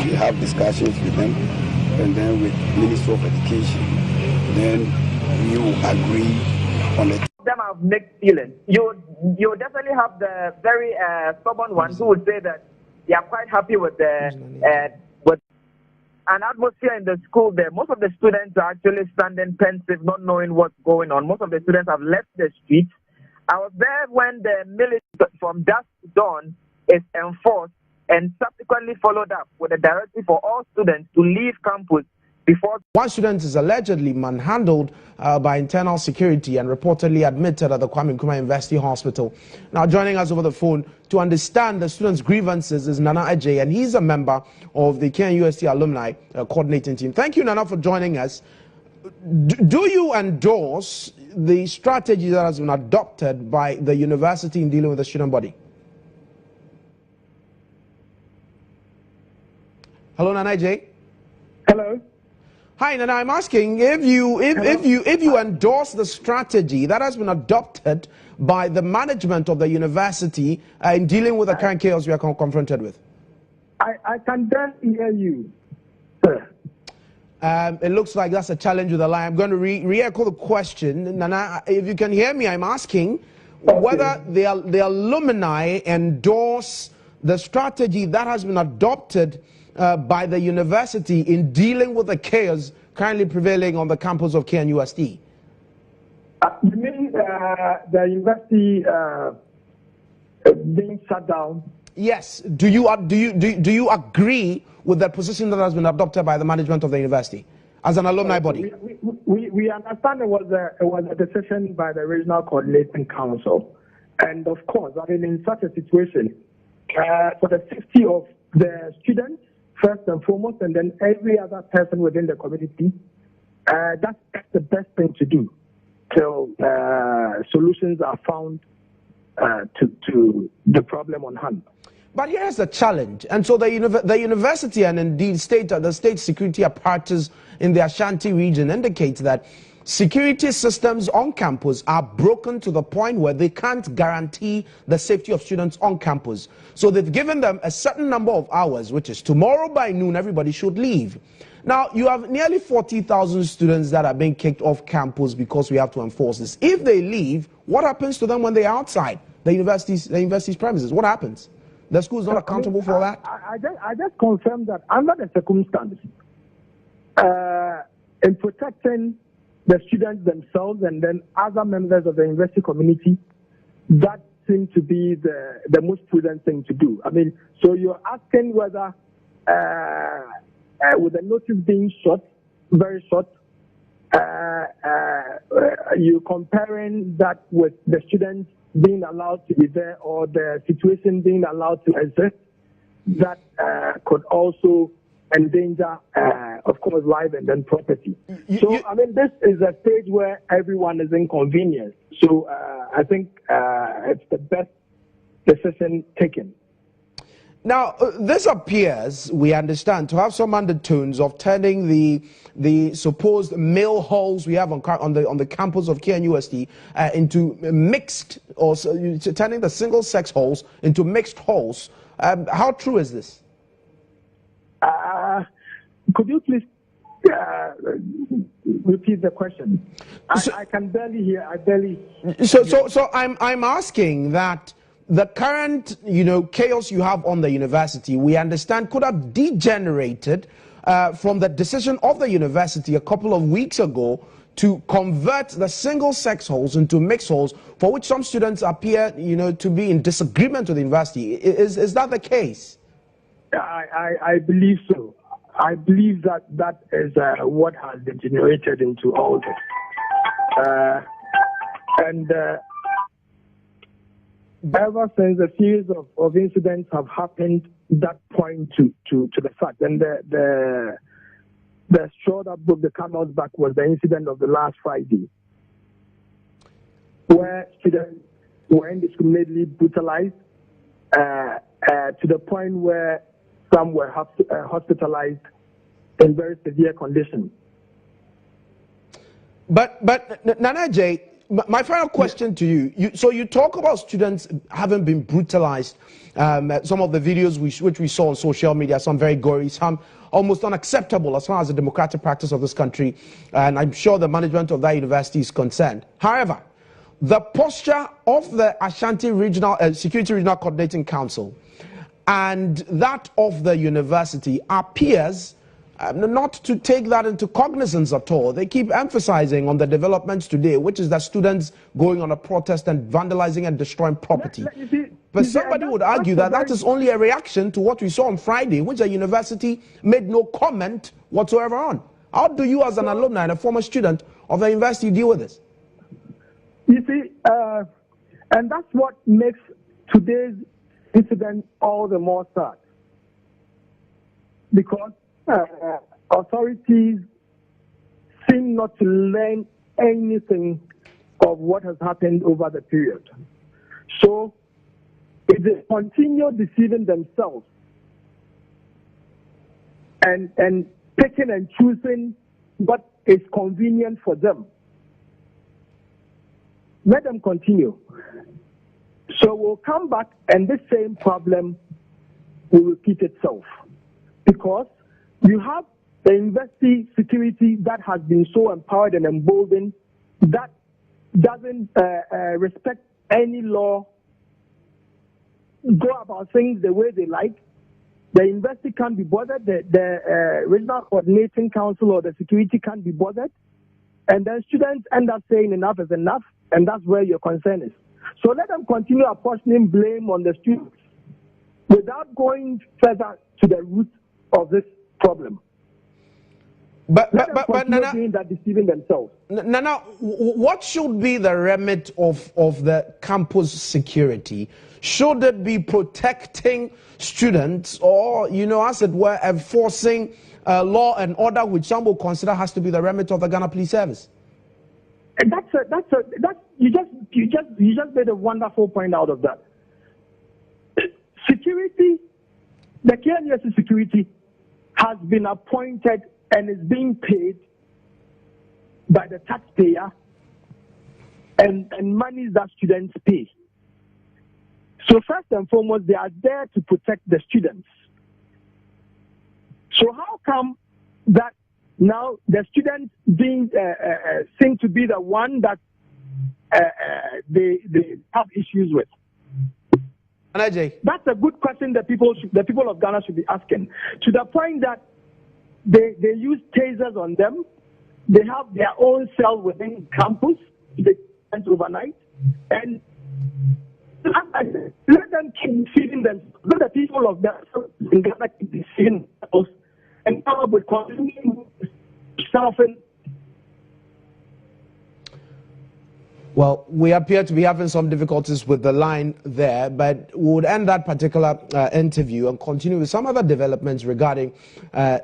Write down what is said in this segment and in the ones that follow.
we have discussions with them, and then with Ministry of Education, then we will agree on it. Them have mixed feelings. You definitely have the very stubborn ones who would say that they are quite happy with with an atmosphere in the school there. Most of the students are actually standing pensive, not knowing what's going on. Most of the students have left the streets. I was there when the military from dusk to dawn is enforced and subsequently followed up with a directive for all students to leave campus before. One student is allegedly manhandled by internal security and reportedly admitted at the Kwame Nkrumah University Hospital. Now, joining us over the phone to understand the students' grievances is Nana Ajay, and he's a member of the KNUST Alumni Coordinating Team. Thank you, Nana, for joining us. Do you endorse the strategy that has been adopted by the university in dealing with the student body? Hello, Nana Ajay. Hello. Hi, Nana. I'm asking if you endorse the strategy that has been adopted by the management of the university in dealing with the current chaos we are confronted with. I can barely hear you. It looks like that's a challenge with the line. I'm going to re-echo the question. Nana, if you can hear me, I'm asking whether the alumni endorse the strategy that has been adopted by the university in dealing with the chaos currently prevailing on the campus of KNUST. You mean the university being shut down? Yes. Do you agree with the position that has been adopted by the management of the university as an alumni body? We understand it was a decision by the Regional Coordinating Council, and of course, I mean, in such a situation, for the safety of the students first and foremost, and then every other person within the community, that's the best thing to do till solutions are found to the problem on hand. But here's the challenge, and so the university and indeed the state security apparatus in the Ashanti region indicate that security systems on campus are broken to the point where they can't guarantee the safety of students on campus. So they've given them a certain number of hours, which is tomorrow by noon, everybody should leave. Now, you have nearly 40,000 students that are being kicked off campus because we have to enforce this. If they leave, what happens to them when they're outside the university's premises? What happens? The school is not accountable for that? I just confirm that under the circumstances, in protecting the students themselves and then other members of the university community, that seems to be the most prudent thing to do. I mean, so you're asking whether with the notice being short, very short, you're comparing that with the students being allowed to be there or the situation being allowed to exist, that could also endanger, of course, life and then property. I mean, this is a stage where everyone is inconvenienced. So I think it's the best decision taken. Now, this appears, we understand, to have some undertones of turning the supposed male halls we have on the campus of KNUST into mixed, or turning the single-sex halls into mixed halls. How true is this? Could you please repeat the question? I can barely hear. So I'm asking that the current, chaos you have on the university, we understand, could have degenerated from the decision of the university a couple of weeks ago to convert the single-sex halls into mixed halls, for which some students appear, to be in disagreement with the university. Is that the case? I believe so. I believe that is what has degenerated into all this. And ever since a series of incidents have happened, that point to the fact. And the straw that broke the camel's back was the incident of the last Friday, where students were indiscriminately brutalized to the point where some were hospitalized in very severe conditions. But Nana J, my final question to you. So you talk about students having been brutalized. Some of the videos which we saw on social media, some very gory, some almost unacceptable as far as the democratic practice of this country, and I'm sure the management of that university is concerned. However, the posture of the Ashanti Regional Security Regional Coordinating Council and that of the university appears not to take that into cognizance at all. They keep emphasizing on the developments today, which is that students going on a protest and vandalizing and destroying property. But somebody would argue that that is only a reaction to what we saw on Friday, which the university made no comment whatsoever on. How do you, as an alumni and a former student of the university, deal with this? You see, and that's what makes today's incident all the more sad. Because authorities seem not to learn anything of what has happened over the period. So, if they continue deceiving themselves and picking and choosing what is convenient for them, let them continue. So we'll come back and this same problem will repeat itself. Because you have the university security that has been so empowered and emboldened that doesn't respect any law, go about things the way they like. The university can't be bothered, the Regional Coordinating Council or the security can't be bothered. And then students end up saying enough is enough, and that's where your concern is. So let them continue apportioning blame on the students without going further to the root of this problem. But doing that, deceiving themselves. Nana, what should be the remit of the campus security? Should it be protecting students, or, you know, as it were, enforcing law and order, which some will consider has to be the remit of the Ghana Police Service? And you just made a wonderful point out of that. Security, the KNUST security has been appointed and is being paid by the taxpayer and monies that students pay. So first and foremost, they are there to protect the students. So how come that now the students being seem to be the one that they have issues with? That's a good question that the people of Ghana should be asking. To the point that they use tasers on them, they have their own cell within campus, they spend overnight, and let them keep feeding them. Let the people of Ghana keep deceiving themselves and come up with continuing self-in. Well, we appear to be having some difficulties with the line there, but we would end that particular interview and continue with some other developments regarding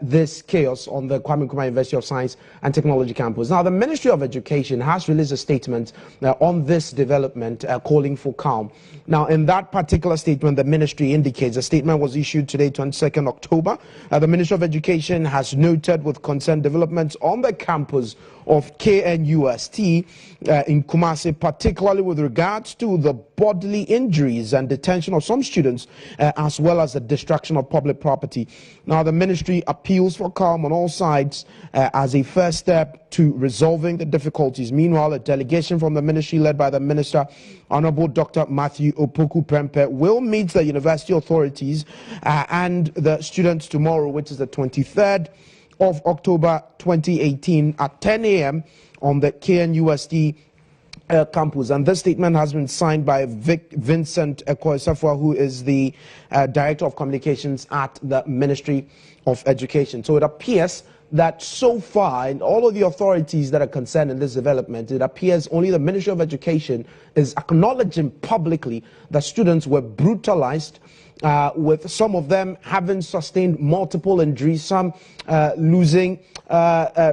this chaos on the Kwame Nkrumah University of Science and Technology campus. Now, the Ministry of Education has released a statement on this development calling for calm. Now, in that particular statement, the ministry indicates, the statement was issued today, 22nd October. The Ministry of Education has noted with concern developments on the campus of KNUST in Kumasi, particularly with regards to the bodily injuries and detention of some students, as well as the destruction of public property. Now, the ministry appeals for calm on all sides as a first step to resolving the difficulties. Meanwhile, a delegation from the ministry led by the Minister, Honorable Dr. Matthew Opoku Prempeh, will meet the university authorities and the students tomorrow, which is the 23rd of October 2018 at 10 a.m. on the KNUST campus. And this statement has been signed by Vincent Ekoesafwa, who is the Director of Communications at the Ministry of Education. So it appears that so far, in all of the authorities that are concerned in this development, it appears only the Ministry of Education is acknowledging publicly that students were brutalized, with some of them having sustained multiple injuries, some losing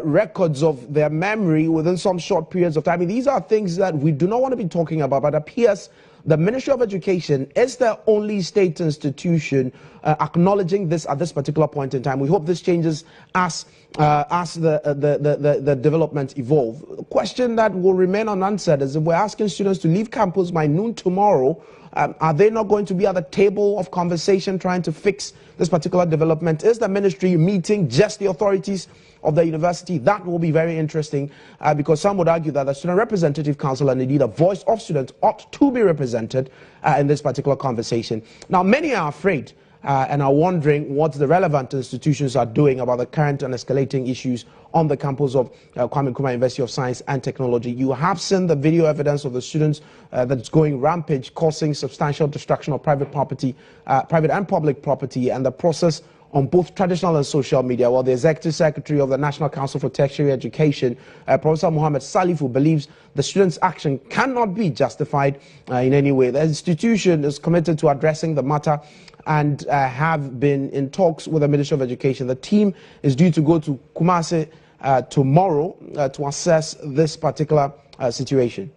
records of their memory within some short periods of time. I mean, these are things that we do not want to be talking about, but it appears the Ministry of Education is the only state institution acknowledging this at this particular point in time. We hope this changes as the developments evolve. The question that will remain unanswered is if we're asking students to leave campus by noon tomorrow, are they not going to be at the table of conversation trying to fix this particular development? Is the ministry meeting just the authorities of the university? That will be very interesting because some would argue that the Student Representative Council and indeed a voice of students ought to be represented in this particular conversation. Now, many are afraid and are wondering what the relevant institutions are doing about the current and escalating issues on the campus of Kwame Nkrumah University of Science and Technology. You have seen the video evidence of the students that's going rampage, causing substantial destruction of private property, private and public property, and the process on both traditional and social media. Well, the Executive Secretary of the National Council for Tertiary Education, Professor Mohammed Salifu, believes the students' action cannot be justified in any way. The institution is committed to addressing the matter and have been in talks with the Ministry of Education. The team is due to go to Kumasi tomorrow to assess this particular situation.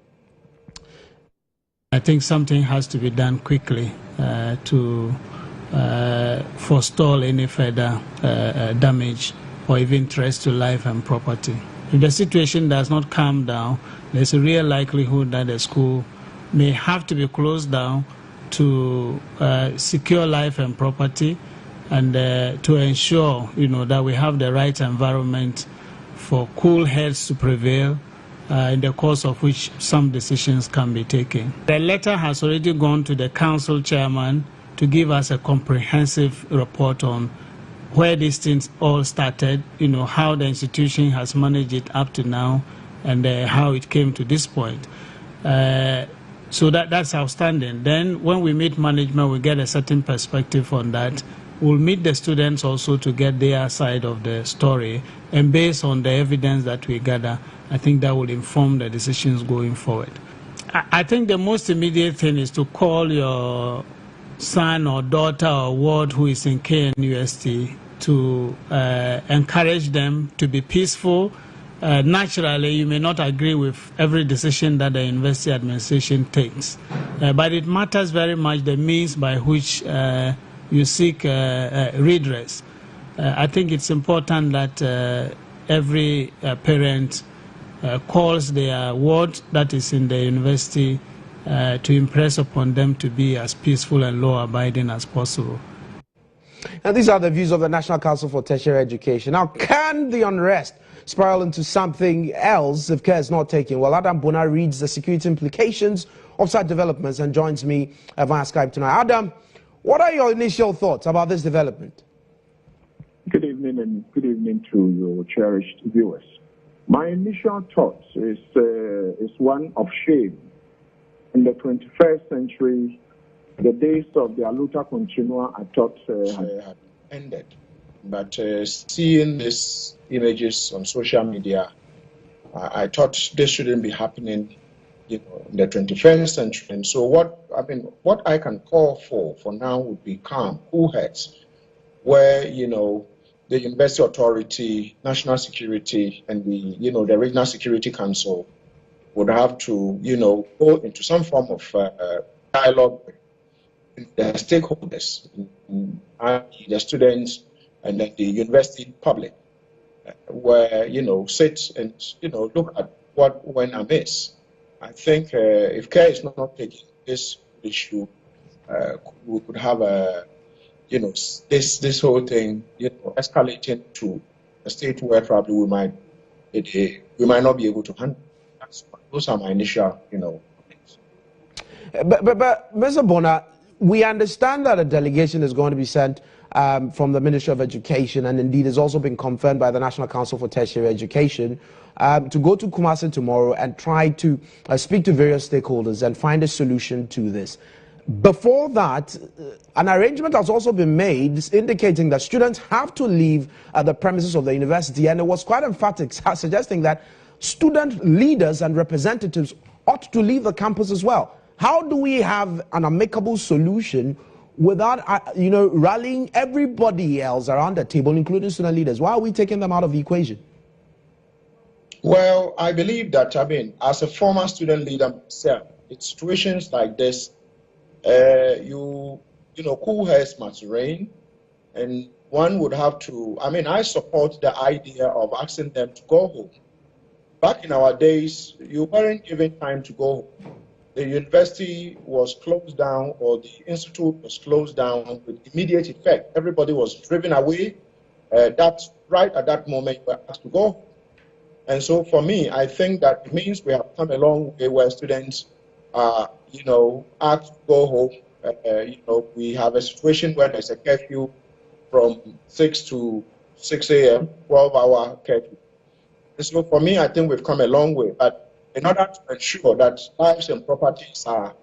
I think something has to be done quickly to forestall any further damage or even threats to life and property. If the situation does not calm down, there's a real likelihood that the school may have to be closed down to secure life and property and to ensure, that we have the right environment for cool heads to prevail, in the course of which some decisions can be taken. The letter has already gone to the council chairman to give us a comprehensive report on where these things all started, how the institution has managed it up to now, and how it came to this point. So that's outstanding. Then when we meet management, we get a certain perspective on that. We'll meet the students also to get their side of the story. And based on the evidence that we gather, I think that will inform the decisions going forward. I think the most immediate thing is to call your son or daughter or ward who is in KNUST to encourage them to be peaceful. Naturally, you may not agree with every decision that the university administration takes, but it matters very much the means by which you seek redress. I think it's important that every parent calls their ward that is in the university to impress upon them to be as peaceful and law-abiding as possible. And these are the views of the National Council for Tertiary Education. Now, can the unrest spiral into something else if care is not taken? Well, Adam Bona reads the security implications of such developments and joins me via Skype tonight. Adam, what are your initial thoughts about this development? Good evening, and good evening to your cherished viewers. My initial thoughts is one of shame. In the 21st century, the days of the Aluta Continua, I thought, had ended. But seeing these images on social media, I thought this shouldn't be happening, in the 21st century. And so what I can call for now would be calm, cool heads, where, the University Authority, National Security, and the Regional Security Council would have to, go into some form of dialogue with the stakeholders, the students, and then the university public, where, sit and, look at what went amiss. I think if care is not taking this issue, we could have this whole thing, escalating to a state where probably we might not be able to handle. Those are my initial, comments. But Mr. Bona, we understand that a delegation is going to be sent from the Ministry of Education, and indeed has also been confirmed by the National Council for Tertiary Education, to go to Kumasi tomorrow and try to speak to various stakeholders and find a solution to this. Before that, an arrangement has also been made indicating that students have to leave the premises of the university, and it was quite emphatic, suggesting that student leaders and representatives ought to leave the campus as well. How do we have an amicable solution without, rallying everybody else around the table, including student leaders? Why are we taking them out of the equation? Well, I believe that, as a former student leader myself, in situations like this, cool heads must reign, and one would have to, I support the idea of asking them to go home. Back in our days, you weren't given time to go home. The university was closed down, or the institute was closed down with immediate effect. Everybody was driven away. That's right at that moment you were asked to go home. And so for me, I think that it means we have come a long way where students are, asked to go home. We have a situation where there's a curfew from 6 to 6 a.m., 12-hour curfew. And so for me, I think we've come a long way. But in order to ensure that lives and properties are,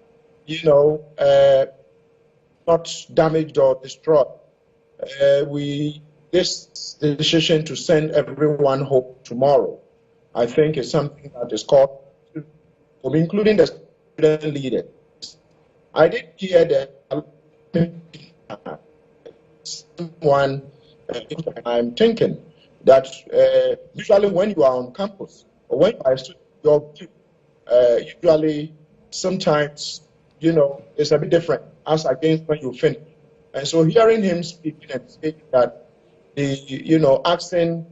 not damaged or destroyed, this decision to send everyone home tomorrow, I think is something that is called, including the student leaders. I did hear that someone, I'm thinking that usually when you are on campus or when you are a student, usually sometimes, it's a bit different as against when you finish. And so hearing him speaking and saying that asking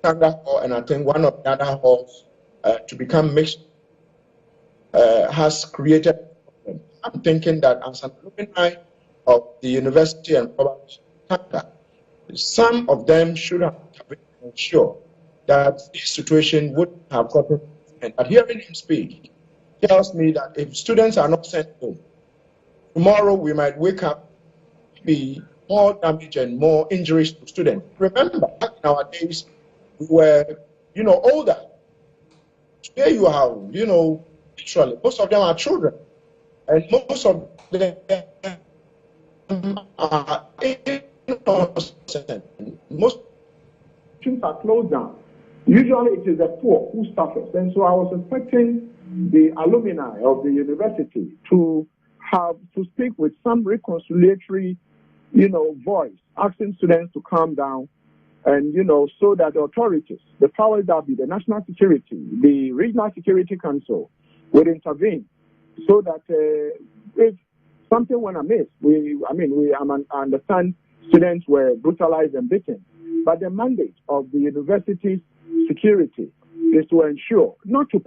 Saga Hall and I think one of the other halls to become mixed has created a problem. I'm thinking that as an alumni of the university and probably Saga, some of them should have ensured that this situation would have gotten. But hearing him speak tells me that if students are not sent home, tomorrow we might wake up to be more damage and more injuries to students. Remember, back in our days, we were, older. Today you have, literally, most of them are children. And most of them are innocent. Most things are closed down. Usually it is the poor who suffers. And so I was expecting the alumni of the university to speak with some reconciliatory, voice, asking students to calm down and, so that the authorities, the powers that be, the national security, the regional security council would intervene so that if something went amiss, I understand students were brutalized and beaten, but the mandate of the university's security is to ensure,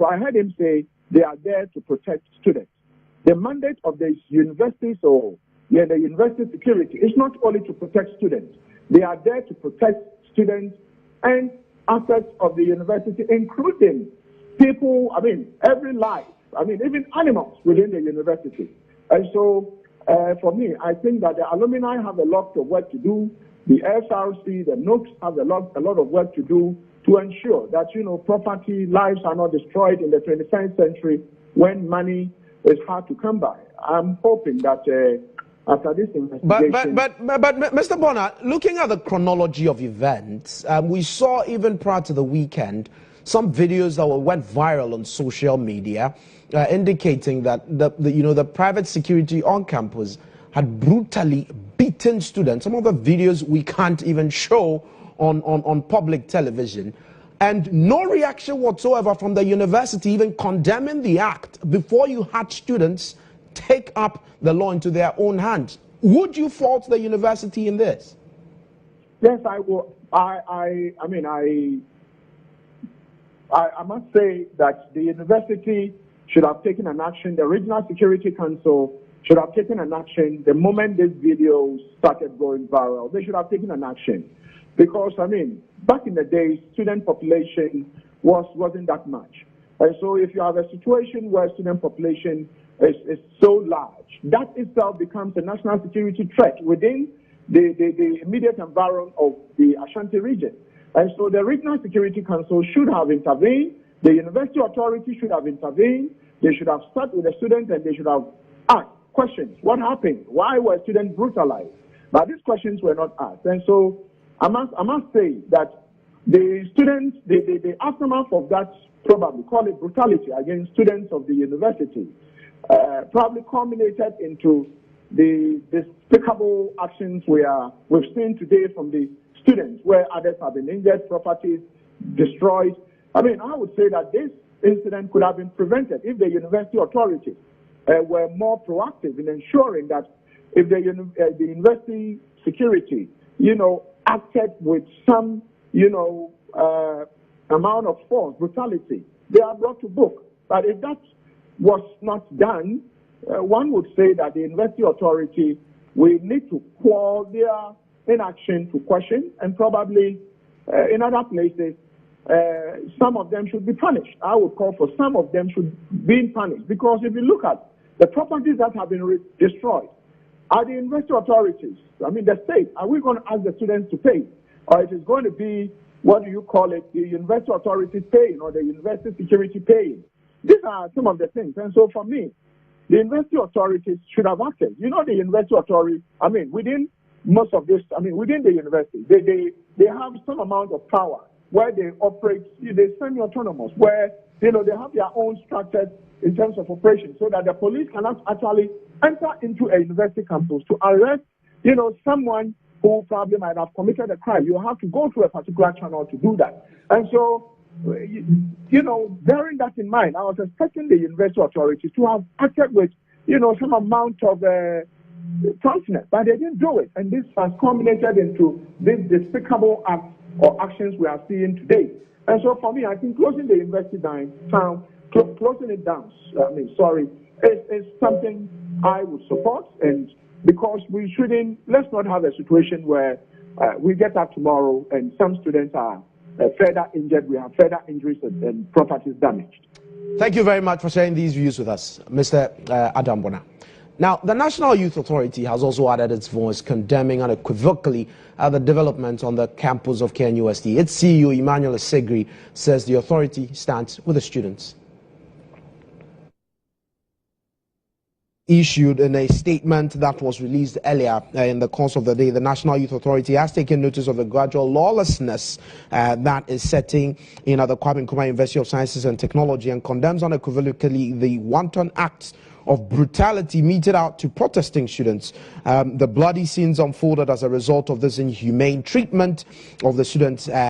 I heard him say they are there to protect students. The mandate of the universities or the university security is not only to protect students. They are there to protect students and assets of the university, including people, every life, even animals within the university. And so, for me, I think that the alumni have a lot of work to do. The SRC, the Knust have a lot of work to do to ensure that, property, lives are not destroyed in the 21st century when money is hard to come by. I'm hoping that after this investigation... But Mr. Bonner, looking at the chronology of events, we saw even prior to the weekend some videos that went viral on social media indicating that the private security on campus had brutally beaten students. Some of the videos we can't even show on public television. And no reaction whatsoever from the university even condemning the act before you had students take up the law into their own hands. Would you fault the university in this? Yes, I will. I must say that the university should have taken an action. The Regional Security Council should have taken an action the moment this video started going viral. They should have taken an action. Because, back in the day, student population wasn't that much. And so if you have a situation where student population is so large, that itself becomes a national security threat within the immediate environment of the Ashanti region. And so the Regional Security Council should have intervened. The university authority should have intervened. They should have sat with the students and they should have asked questions. What happened? Why were students brutalized? But these questions were not asked. And so I must say that the students, the aftermath of that, probably call it brutality against students of the university, probably culminated into the despicable actions we've seen today from the students, where others have been injured, properties destroyed. I would say that this incident could have been prevented if the university authorities were more proactive in ensuring that if the university security, acted with some, amount of force, brutality, they are brought to book. But if that was not done, one would say that the university authority will need to call their inaction to question, and probably in other places, some of them should be punished. I would call for some of them should be punished, because if you look at the properties that have been destroyed, are the university authorities, the state, are we going to ask the students to pay? Or it is going to be, what do you call it, the university authorities paying, or the university security paying? These are some of the things. And so for me, the university authorities should have acted. The university authority, within most of this, within the university, they have some amount of power where they operate, they semi-autonomous, where, they have their own structures in terms of operation, so that the police cannot actually enter into a university campus to arrest, someone who probably might have committed a crime. You have to go through a particular channel to do that. And so, bearing that in mind, I was expecting the university authorities to have acted with, some amount of promptness, but they didn't do it. And this has culminated into this despicable act or actions we are seeing today. And so for me, I think closing the university down, closing it down, is something I would support. And because let's not have a situation where we get up tomorrow and some students are further injured, we have further injuries and properties damaged. Thank you very much for sharing these views with us, Mr. Adambona. Now, the National Youth Authority has also added its voice condemning unequivocally the development on the campus of KNUST. Its CEO, Emmanuel Segri, says the authority stands with the students. Issued in a statement that was released earlier in the course of the day, the National Youth Authority has taken notice of the gradual lawlessness that is setting in the Kwame Nkrumah University of Sciences and Technology, and condemns unequivocally the wanton acts of brutality meted out to protesting students. The bloody scenes unfolded as a result of this inhumane treatment of the students